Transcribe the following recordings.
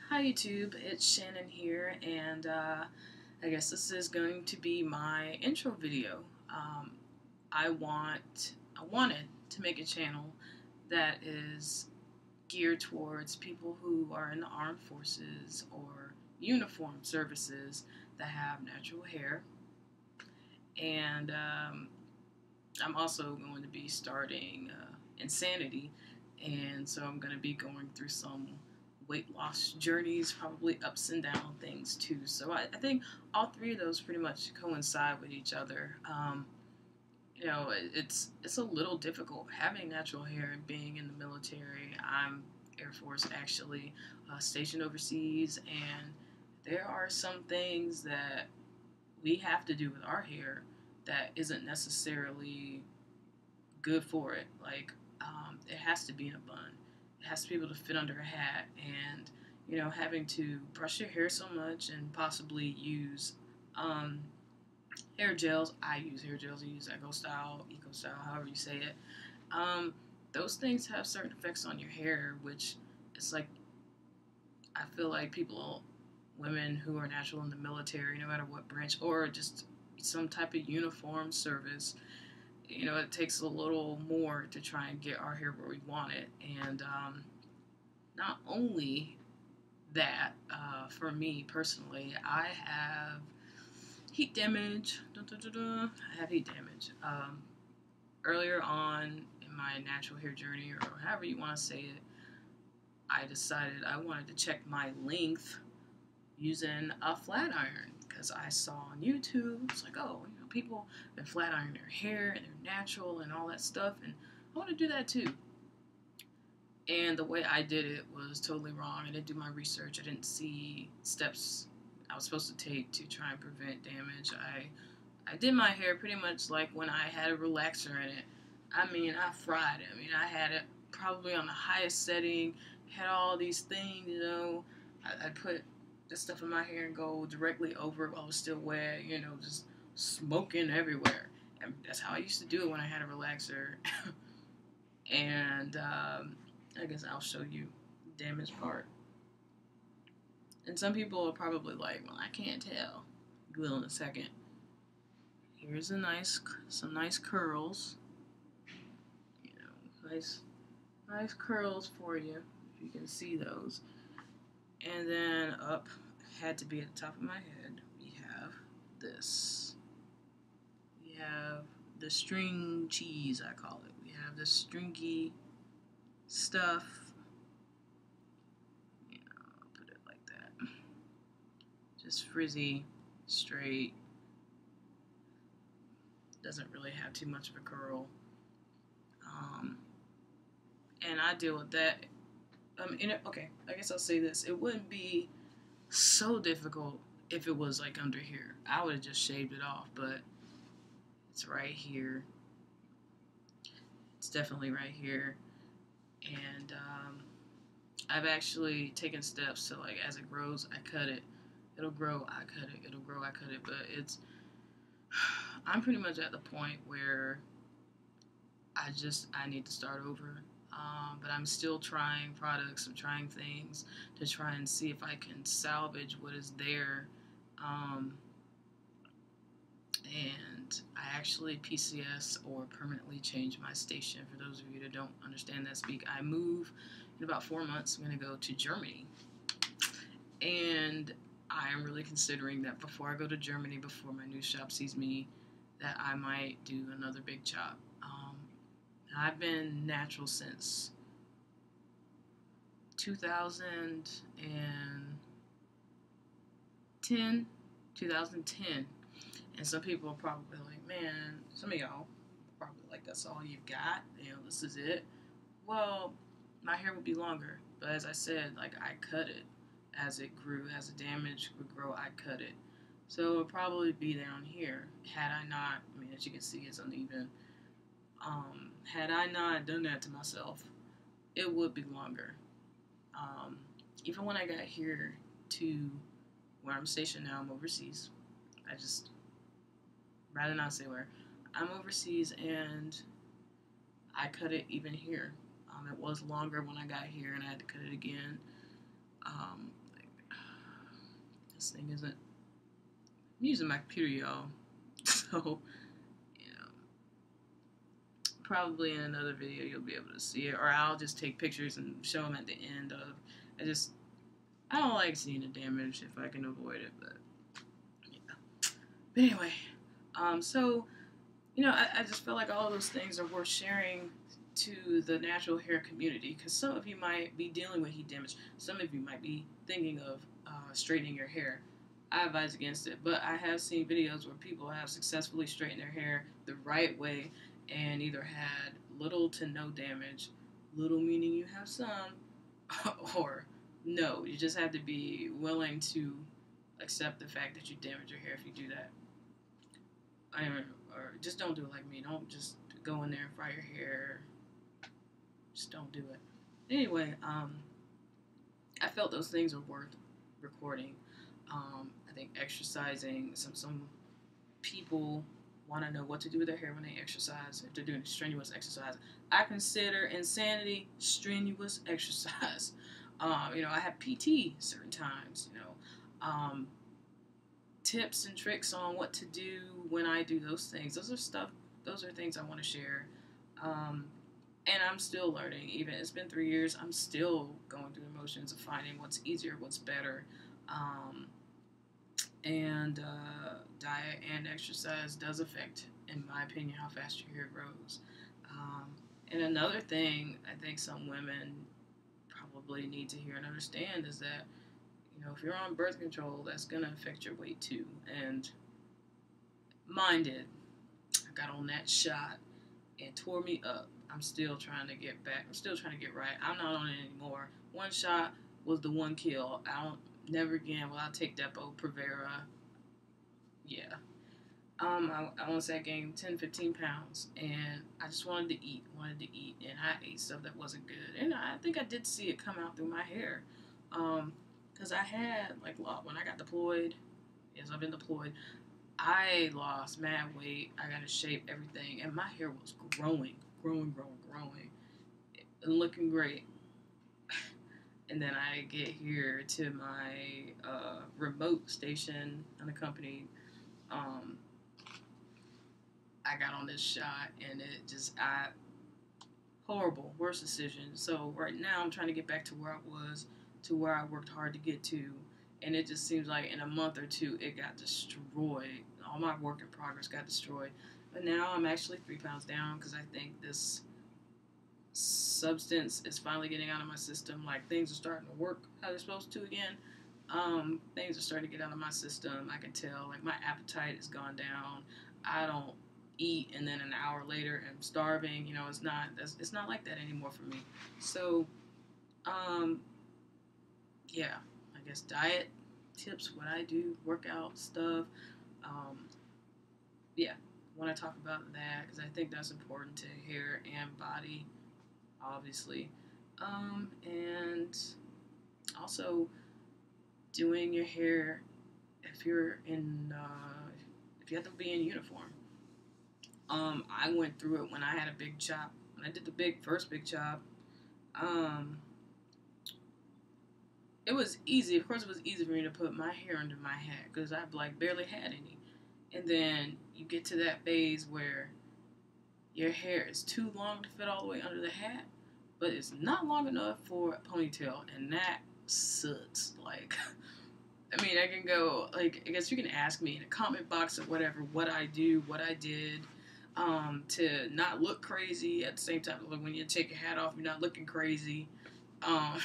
Hi YouTube, it's Shannon here, and I guess this is going to be my intro video. Um, I wanted to make a channel that is geared towards people who are in the armed forces or uniformed services that have natural hair, and I'm also going to be starting Insanity, and so I'm going to be going through some weight loss journeys, probably ups and down things too. So I think all three of those pretty much coincide with each other. It's a little difficult having natural hair and being in the military. I'm Air Force actually, stationed overseas, and there are some things that we have to do with our hair that isn't necessarily good for it. Like, it has to be in a bun. It has to be able to fit under a hat, and having to brush your hair so much and possibly use um, hair gels. I use hair gels. I use Eco Style, however you say it. Um, those things have certain effects on your hair, which it's like I feel like women who are natural in the military, no matter what branch, or just some type of uniform service, it takes a little more to try and get our hair where we want it. And not only that, for me personally, I have heat damage. I have heat damage. Earlier on in my natural hair journey, or however you want to say it, I decided I wanted to check my length using a flat iron because I saw on YouTube, it's like, oh, people that flat iron their hair and they're natural and all that stuff, and I want to do that too. And the way I did it was totally wrong. I didn't do my research. I didn't see steps I was supposed to take to try and prevent damage. I did my hair pretty much like when I had a relaxer in it. I mean, I fried it. I mean, I had it probably on the highest setting, had all these things, I'd put this stuff in my hair and go directly over it while it was still wet, just smoking everywhere. And that's how I used to do it when I had a relaxer. And I guess I'll show you the damage part. And some people are probably like, well, I can't tell. Will in a second. Here's some nice curls. Nice curls for you, if you can see those. And then up, had to be at the top of my head, we have this. We have the string cheese, I call it. We have this stringy stuff. I'll put it like that. Just frizzy, straight. Doesn't really have too much of a curl. And I deal with that. Okay, I guess I'll say this. It wouldn't be so difficult if it was like under here. I would have just shaved it off, but it's right here. It's definitely right here. And I've actually taken steps to, like, as it grows, I cut it. It'll grow, I cut it. It'll grow, I cut it. But I'm pretty much at the point where I need to start over. But I'm still trying products, I'm trying things to try and see if I can salvage what is there. And I actually PCS, or permanently change my station. For those of you that don't understand that speak, I move in about 4 months. I'm going to go to Germany. And I am really considering that before I go to Germany, before my new shop sees me, that I might do another big chop. I've been natural since 2010. And some people are probably like, man, some of y'all probably like, that's all you've got, this is it. Well, my hair would be longer, but as I said, like, I cut it as it grew. As the damage would grow, I cut it. So it would probably be down here had I not, as you can see, it's uneven. Had I not done that to myself, it would be longer. Even when I got here to where I'm stationed now, I'm overseas. I just rather not say where. I'm overseas, and I cut it even here. It was longer when I got here, and I had to cut it again. This thing isn't. I'm using my computer, y'all. So, you know, probably in another video you'll be able to see it, or I'll just take pictures and show them at the end of. I don't like seeing the damage if I can avoid it, but yeah. But anyway, so I just feel like all of those things are worth sharing to the natural hair community, because some of you might be dealing with heat damage. Some of you might be thinking of straightening your hair. I advise against it, but I have seen videos where people have successfully straightened their hair the right way and either had little to no damage, little meaning you have some, or no, you just have to be willing to accept the fact that you damage your hair if you do that. Or just don't do it like me. Don't just go in there and fry your hair. Just don't do it. Anyway, I felt those things are worth recording. I think exercising, some people want to know what to do with their hair when they exercise, if they're doing strenuous exercise. I consider insanity strenuous exercise. I have PT certain times, tips and tricks on what to do when I do those things. Those are things I want to share. And I'm still learning. Even it's been 3 years, I'm still going through the motions of finding what's easier, what's better. And diet and exercise does affect, in my opinion, how fast your hair grows. And another thing I think some women probably need to hear and understand is that, if you're on birth control, that's going to affect your weight too. And mine did. I got on that shot and tore me up. I'm still trying to get back. I'm still trying to get right. I'm not on it anymore. One shot was the one kill. Never again will I take Depo, Prevera. Yeah. I want to say I gained 10, 15 pounds, and I just wanted to eat, and I ate stuff that wasn't good. And I think I did see it come out through my hair. Because I had, when I got deployed, yes, I've been deployed, I lost mad weight. I got in shape, everything, and my hair was growing, and looking great. And then I get here to my remote station, unaccompanied. I got on this shot, and it just, horrible, worst decision. So right now I'm trying to get back to where I was, to where I worked hard to get to, and it just seems like in a month or two it got destroyed. All my work in progress got destroyed. But now I'm actually 3 pounds down because I think this substance is finally getting out of my system. Like, things are starting to work how they're supposed to again. Things are starting to get out of my system. I can tell, like, my appetite has gone down. I don't eat and then an hour later I'm starving. It's not like that anymore for me. So, yeah, I guess diet tips, what I do, workout stuff. Yeah, I want to talk about that because I think that's important to hair and body, obviously. And also doing your hair if if you have to be in uniform. I went through it when I had a big chop. When I did the first big chop, it was easy. Of course, it was easy for me to put my hair under my hat because I barely had any. And then you get to that phase where your hair is too long to fit all the way under the hat, but it's not long enough for a ponytail, and that sucks. I mean, I can go, I guess you can ask me in a comment box or whatever what I do, what I did, to not look crazy at the same time. When you take your hat off, you're not looking crazy. I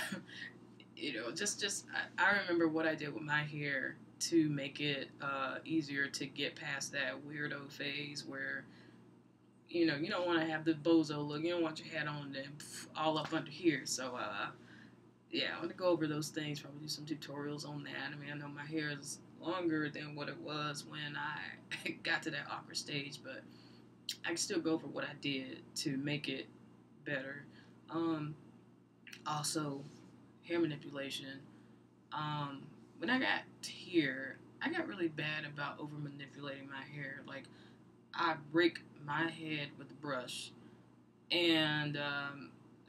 remember what I did with my hair to make it easier to get past that weirdo phase where, you don't want to have the bozo look. You don't want your hat on and all up under here. So, yeah, I'm going to go over those things, probably do some tutorials on that. I mean, I know my hair is longer than what it was when I got to that awkward stage, but I can still go over what I did to make it better. Also, hair manipulation. When I got here, I got really bad about over manipulating my hair. I rake my head with a brush, and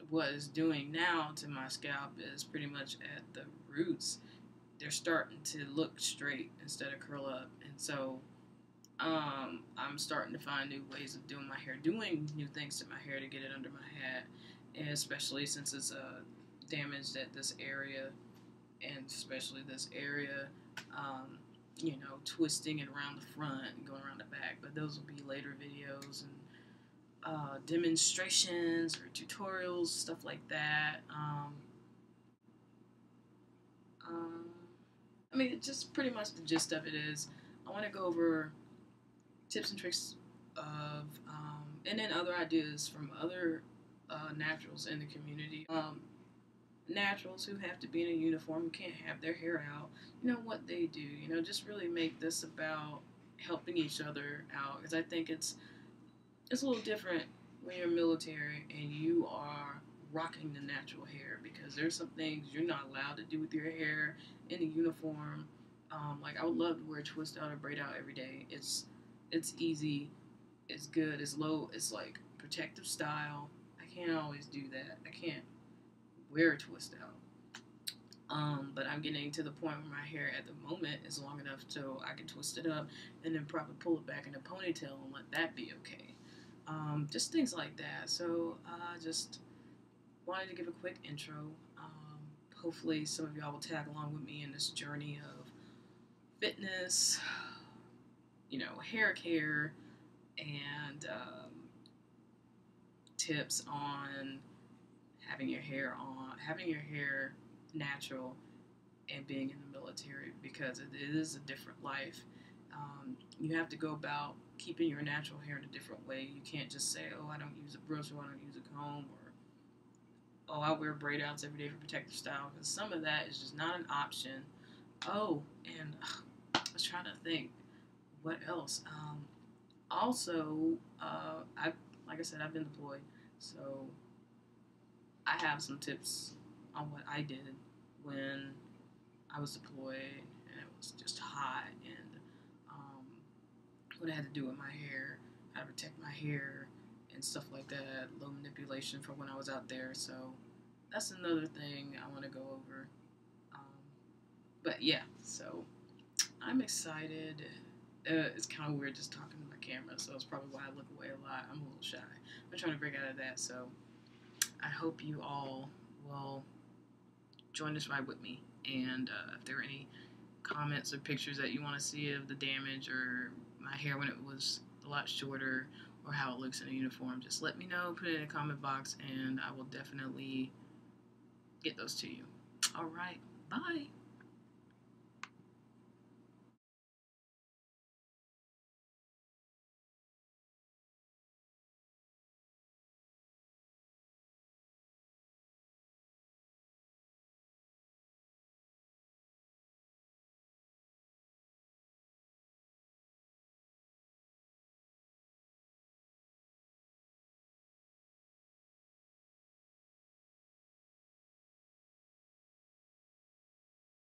what it's doing now to my scalp is pretty much at the roots. they're starting to look straight instead of curl up. And so I'm starting to find new ways of doing my hair, doing new things to my hair to get it under my hat, and especially since it's damaged at this area, and especially this area, um, twisting it around the front and going around the back. But those will be later videos and demonstrations or tutorials, stuff like that. Um, I mean, just pretty much the gist of it is I want to go over tips and tricks of, and then other ideas from other naturals in the community. Naturals who have to be in a uniform, can't have their hair out, what they do, just really make this about helping each other out, because I think it's a little different when you're military and you are rocking the natural hair, because there's some things you're not allowed to do with your hair in a uniform. Like I would love to wear twist out or braid out every day. It's easy, it's good, it's low, it's like protective style. I can't always do that. I can't wear a twist out. But I'm getting to the point where my hair at the moment is long enough so I can twist it up and then probably pull it back in a ponytail and let that be okay. Just things like that. So I just wanted to give a quick intro. Hopefully some of y'all will tag along with me in this journey of fitness, hair care, and tips on having your hair natural and being in the military, because it is a different life. You have to go about keeping your natural hair in a different way. You can't just say, oh, I don't use a brush, or I don't use a comb, or oh, I wear braid outs every day for protective style, because some of that is just not an option. Oh, and I was trying to think what else. Also, I like I said, I've been deployed, so I have some tips on what I did when I was deployed and it was just hot, and what I had to do with my hair, how to protect my hair, and stuff like that. Low manipulation for when I was out there. So that's another thing I want to go over. Um, but yeah, so I'm excited. It's kind of weird just talking to my camera, so it's probably why I look away a lot. I'm a little shy. I'm trying to break out of that, so I hope you all will join this ride with me. And if there are any comments or pictures that you want to see of the damage or my hair when it was a lot shorter, or how it looks in a uniform, just let me know, put it in the comment box, and I will definitely get those to you. All right, bye.